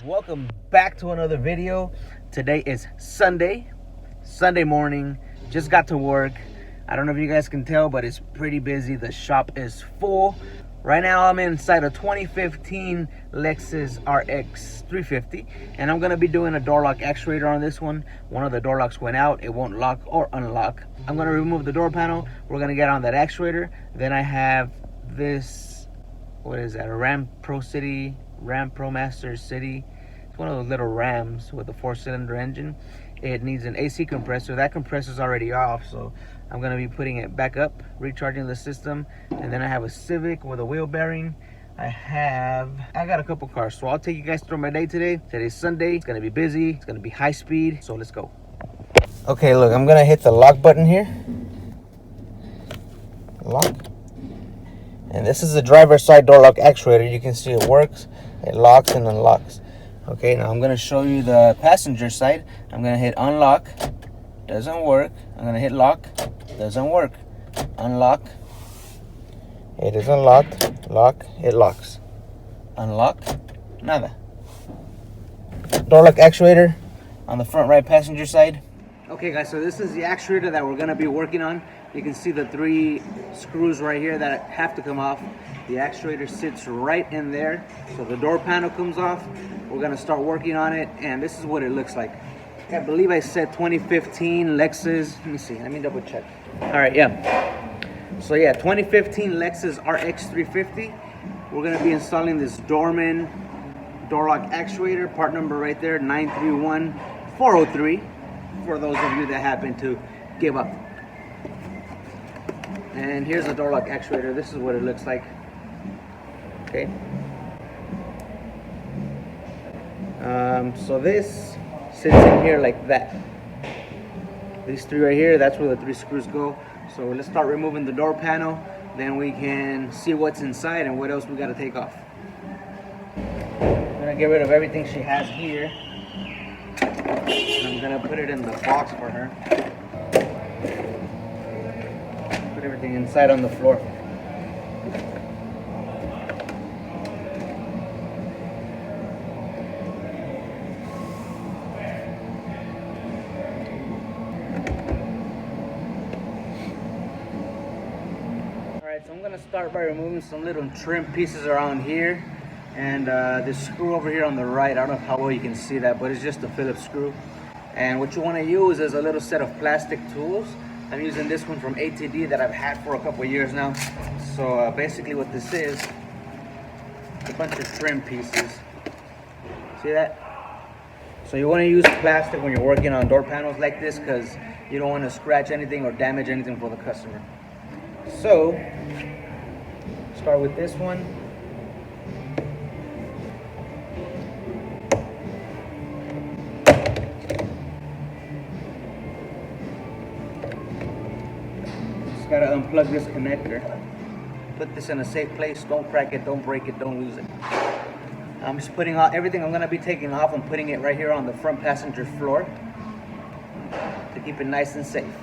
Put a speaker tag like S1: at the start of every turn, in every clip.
S1: Welcome back to another video. Today is Sunday morning. Just got to work. I don't know if you guys can tell, but it's pretty busy. The shop is full. Right now I'm inside a 2015 Lexus RX350 and I'm gonna be doing a door lock actuator on this one. One of the door locks went out. It won't lock or unlock. I'm gonna remove the door panel. We're gonna get on that actuator. Then I have this, what is that, a Ram Pro Master City. It's one of those little Rams with a 4-cylinder engine. It needs an AC compressor. That compressor's already off, so I'm gonna be putting it back up, recharging the system. And then I have a Civic with a wheel bearing. I got a couple cars, so I'll take you guys through my day today. Today's Sunday. It's gonna be busy. It's gonna be high speed, so let's go. Okay, look, I'm gonna hit the lock button here. Lock. And this is the driver's side door lock actuator. You can see it works. It locks and unlocks. Okay, now I'm gonna show you the passenger side. I'm gonna hit unlock. Doesn't work. I'm gonna hit lock. Doesn't work. Unlock. It is unlocked. Lock. It locks. Unlock. Nada. Door lock actuator on the front right passenger side. Okay guys, so this is the actuator that we're gonna be working on. You can see the 3 screws right here that have to come off. The actuator sits right in there. So the door panel comes off. We're gonna start working on it, and this is what it looks like. I believe I said 2015 Lexus. Let me see, let me double check. All right, yeah. So yeah, 2015 Lexus RX350. We're gonna be installing this Dorman door lock actuator. Part number right there, 931403. For those of you that happen to give up. And here's the door lock actuator. This is what it looks like. Okay. So this sits in here like that. These 3 right here, that's where the 3 screws go. So let's start removing the door panel. Then we can see what's inside and what else we gotta take off. I'm gonna get rid of everything she has here. I'm gonna put it in the box for her. Put everything inside on the floor. Alright, so I'm gonna start by removing some little trim pieces around here. And this screw over here on the right, I don't know how well you can see that, but it's just a Phillips screw. And what you want to use is a little set of plastic tools. I'm using this one from ATD that I've had for a couple of years now. So basically what this is a bunch of trim pieces. See that? So you want to use plastic when you're working on door panels like this, because you don't want to scratch anything or damage anything for the customer. So start with this one. Gotta unplug this connector. Put this in a safe place. Don't crack it, don't break it, don't lose it. I'm just putting out everything I'm gonna be taking off. I'm putting it right here on the front passenger floor to keep it nice and safe.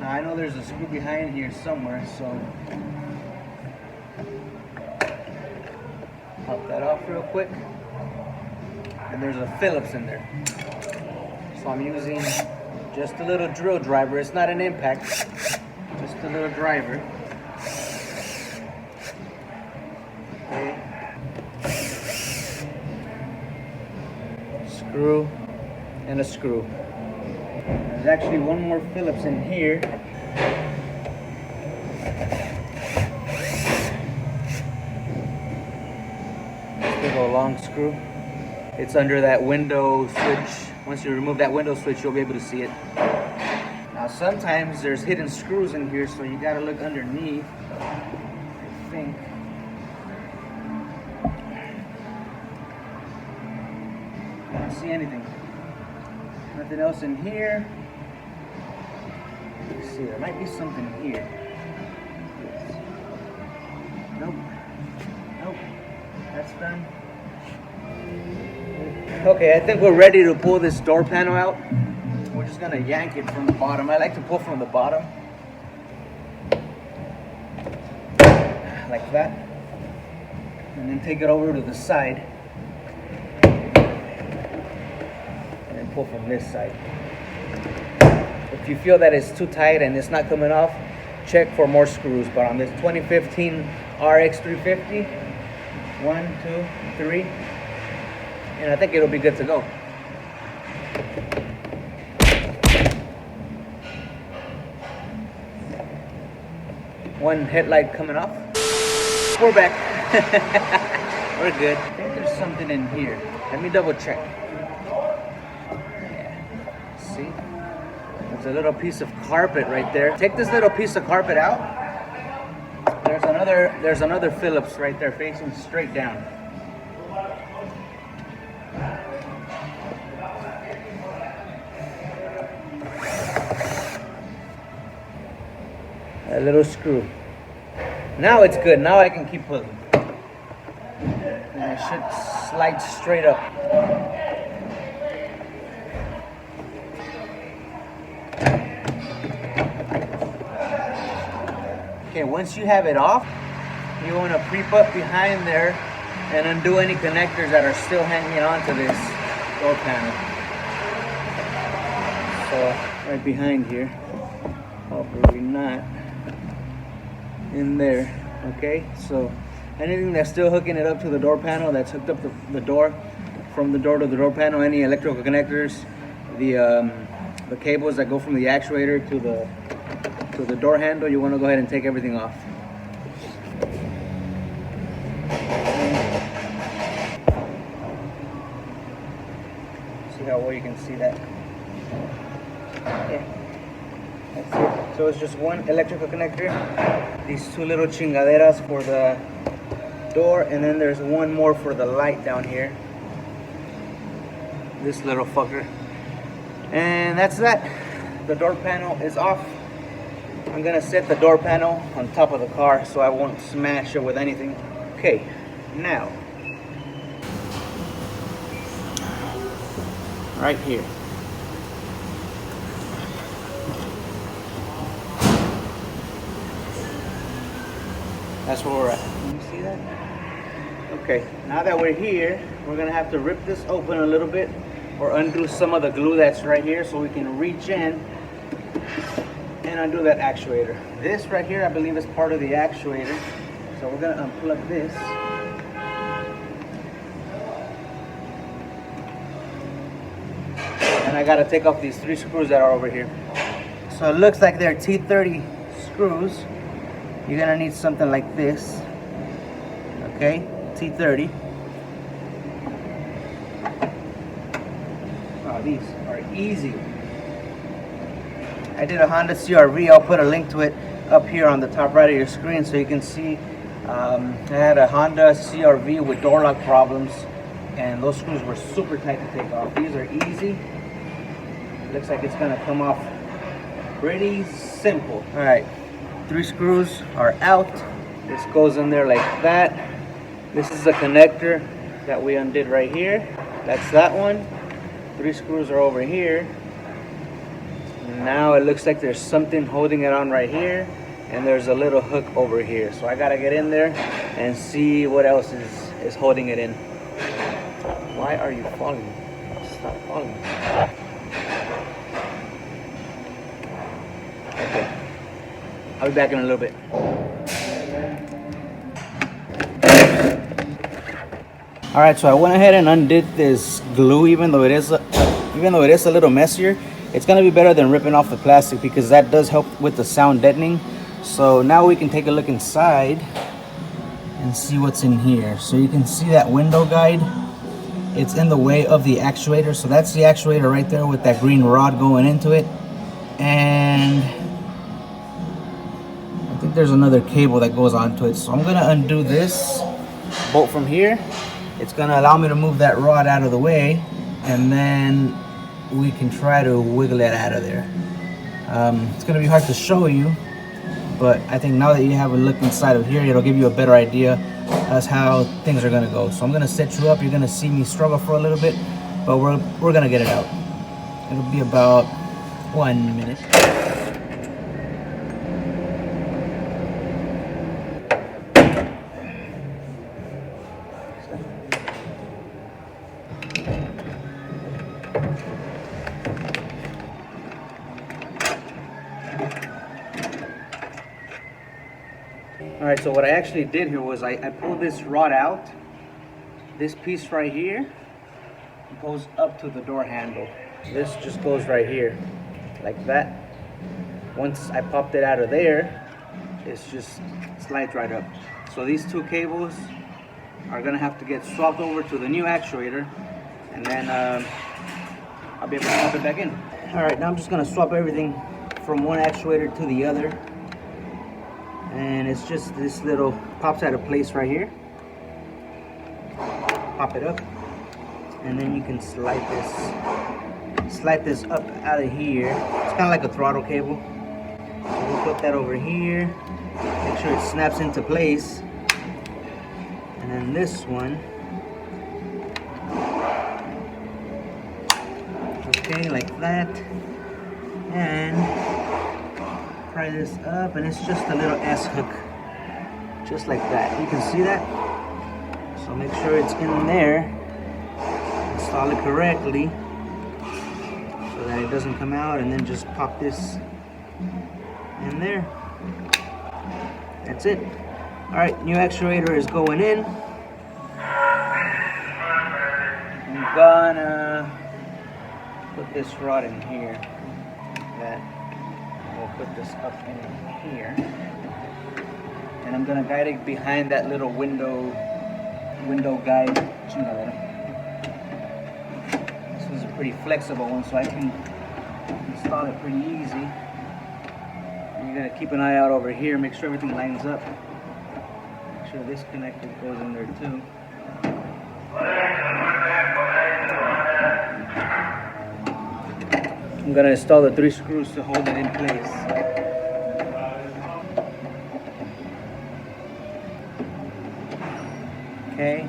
S1: Now I know there's a screw behind here somewhere, so pop that off real quick. And there's a Phillips in there. So I'm using just a little drill driver. It's not an impact. Just a little driver. Okay. Screw and a screw. There's actually one more Phillips in here. This big old long screw. It's under that window switch. Once you remove that window switch, you'll be able to see it. Now sometimes there's hidden screws in here, so you gotta look underneath, I think. I don't see anything. Nothing else in here. Let's see, there might be something here. Nope. Nope. That's done. Okay, I think we're ready to pull this door panel out. We're just gonna yank it from the bottom. I like to pull from the bottom. Like that. And then take it over to the side. pull from this side. If you feel that it's too tight and it's not coming off, check for more screws. But on this 2015 RX350, 1, 2, 3, and I think it'll be good to go. One headlight coming off. We're back. We're good. I think there's something in here. Let me double check. Yeah. See? There's a little piece of carpet right there. Take this little piece of carpet out. There's another Phillips right there facing straight down. A little screw. Now it's good. Now I can keep pulling. And it should slide straight up. Okay, once you have it off, you want to creep up behind there and undo any connectors that are still hanging onto this door panel. So right behind here, hopefully not in there. Okay, so anything that's still hooking it up to the door panel, that's hooked up the door, from the door to the door panel, any electrical connectors, the cables that go from the actuator to the door handle, you want to go ahead and take everything off. See how well you can see that? Yeah, that's it. So it's just one electrical connector, these two little chingaderas for the door, and then there's one more for the light down here. This little fucker. And that's that. The door panel is off. I'm gonna set the door panel on top of the car so I won't smash it with anything. Okay, now, right here. That's where we're at. Can you see that? Okay, now that we're here, we're gonna have to rip this open a little bit or undo some of the glue that's right here so we can reach in and undo that actuator. This right here, I believe, is part of the actuator. So we're gonna unplug this. And I gotta take off these 3 screws that are over here. So it looks like they're T30 screws. You're gonna need something like this. Okay, T30. Wow, these are easy. I did a Honda CRV. I'll put a link to it up here on the top right of your screen so you can see. I had a Honda CRV with door lock problems, and those screws were super tight to take off. These are easy. Looks like it's gonna come off pretty simple. All right, 3 screws are out. This goes in there like that. This is the connector that we undid right here. That's that one. 3 screws are over here. Now it looks like there's something holding it on right here, and there's a little hook over here. So I gotta get in there and see what else is holding it in. Why are you falling? Stop falling. Okay, I'll be back in a little bit. All right, so I went ahead and undid this glue, even though it is a little messier. It's gonna be better than ripping off the plastic because that does help with the sound deadening. So now we can take a look inside and see what's in here. So you can see that window guide. It's in the way of the actuator. So that's the actuator right there with that green rod going into it. And I think there's another cable that goes onto it. So I'm gonna undo this bolt from here. It's gonna allow me to move that rod out of the way, and then we can try to wiggle it out of there. It's gonna be hard to show you, but I think now that you have a look inside of here, it'll give you a better idea as how things are gonna go. So I'm gonna set you up. You're gonna see me struggle for a little bit, but we're gonna get it out. It'll be about 1 minute. All right, so what I actually did here was I pulled this rod out. This piece right here goes up to the door handle. This just goes right here, like that. Once I popped it out of there, it's just slides right up. So these two cables are gonna have to get swapped over to the new actuator, and then I'll be able to swap it back in. All right, now I'm just gonna swap everything from one actuator to the other. And it's just this little, pops out of place right here. Pop it up, and then you can slide this up out of here. It's kind of like a throttle cable. So we'll put that over here, make sure it snaps into place. And then this one, okay, like that. And pry this up, and it's just a little S hook, just like that. You can see that. So make sure it's in there, install it correctly so that it doesn't come out, and then just pop this in there. That's it. All right, new actuator is going in. I'm gonna put this rod in here, like that. We'll put this up in here, and I'm gonna guide it behind that little window guide. This was a pretty flexible one, so I can install it pretty easy. And you gotta keep an eye out over here, make sure everything lines up. Make sure this connector goes in there too. I'm gonna install the 3 screws to hold it in place. Okay.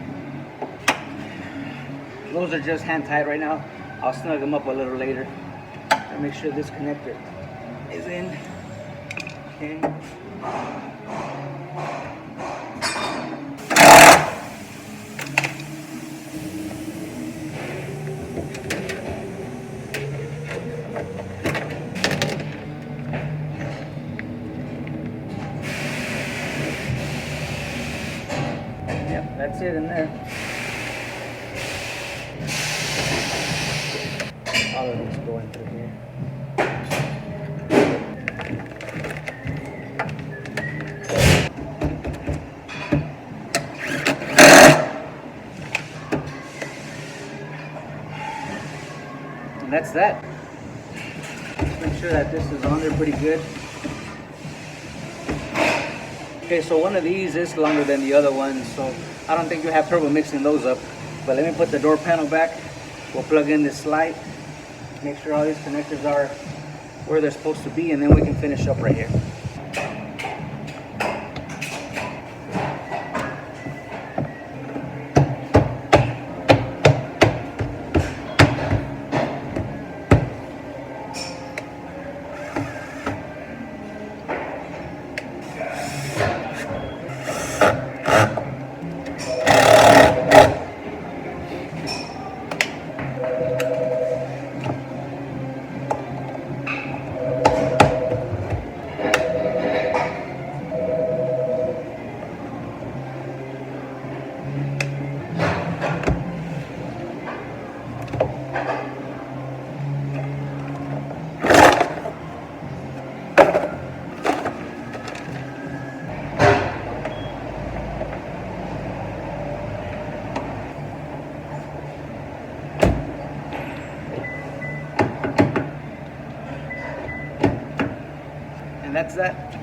S1: Those are just hand tied right now. I'll snug them up a little later. And make sure this connector is in. Okay. Yep, that's it in there. All of this going through here. And that's that. Just make sure that this is on there pretty good. Okay, so one of these is longer than the other one, so I don't think you have trouble mixing those up. But let me put the door panel back. We'll plug in this slide, make sure all these connectors are where they're supposed to be, and then we can finish up right here. And that's that.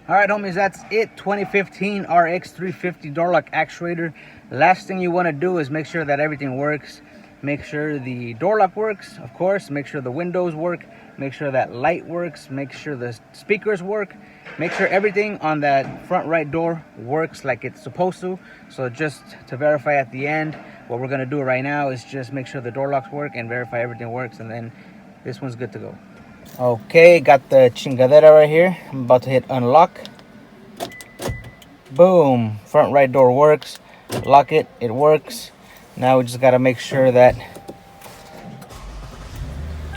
S1: All right, homies, that's it. 2015 RX350 door lock actuator. Last thing you want to do is make sure that everything works. Make sure the door lock works, of course. Make sure the windows work. Make sure that light works. Make sure the speakers work. Make sure everything on that front right door works like it's supposed to. So just to verify at the end, what we're gonna do right now is just make sure the door locks work and verify everything works, and then this one's good to go. Okay, got the chingadera right here. I'm about to hit unlock. Boom, front right door works. Lock it, it works. Now we just gotta make sure that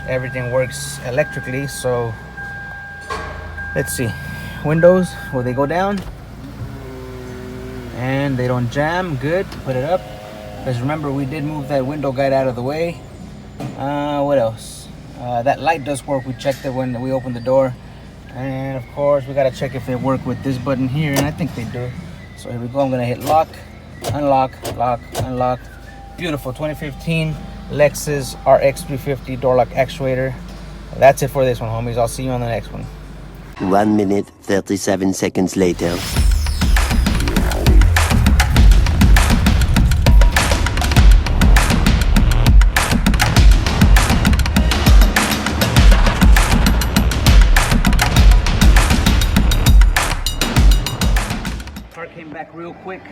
S1: everything works electrically. So let's see, windows, will they go down? and they don't jam. Good. Put it up, because remember we did move that window guide out of the way. What else? That light does work. We checked it when we opened the door. And of course we gotta check if they work with this button here, and I think they do. So here we go. I'm gonna hit lock, unlock, lock, unlock. Beautiful 2015 Lexus RX350 door lock actuator. That's it for this one, homies. I'll see you on the next one.
S2: 1 minute 37 seconds later.
S1: Car came back real quick.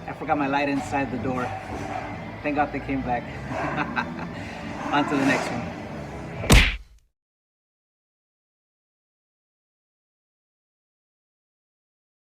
S1: I forgot my light inside the door. Thank God they came back. On to the next one.